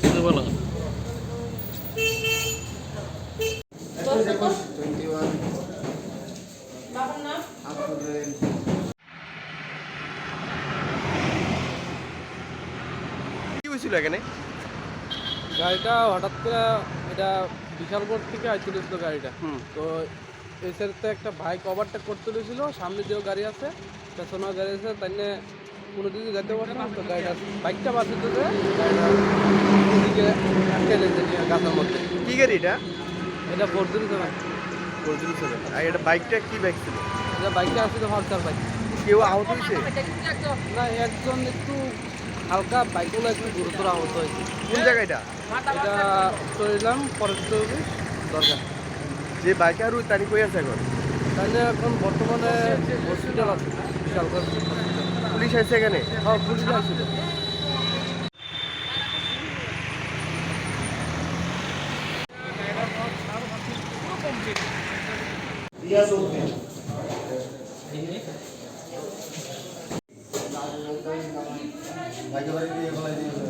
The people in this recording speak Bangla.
বুঝতে পারলাম। কি হয়েছিল এখানে? গাড়িটা হঠাৎ করে এটা বিশালগড় থেকে আইতে দিয়েছিল গাড়িটা। তো এই সাইডতে একটা বাইক ওভারটেক করতে দিয়েছিল, সামনে যেও গাড়ি আছে পেছনেও গাড়ি আছে, তাই নিয়ে কোনো দিকে যেতে পারছে না। তো গাড়িটা বাইকটা বাঁচিতে গাড়িটা ওদিকে আটকে লেগেছে নিয়ে গাছের মধ্যে। কি গাড়ি এটা? এটা 407। 407। আর এটা বাইকটা কি বাইক ছিল? এটা বাইকটা আসলে হরচার বাইক। কেউ আহত হয়েছে? না, একজন একটু হালকা, বাইকগুলো একটু গুরুতর আহত হয়েছে। কোন জায়গা এটা? এটা চললাম ফরেস্ট অফিস দরকার। যে বাইকে আর তানি কই আছে এখন? তাহলে এখন বর্তমানে হসপিটাল আছে, বিশালগড় হসপিটাল। পুলিশ আছে এখানে? হ্যাঁ, পুলিশ আসছিল। বাইকে বাড়ি দিয়ে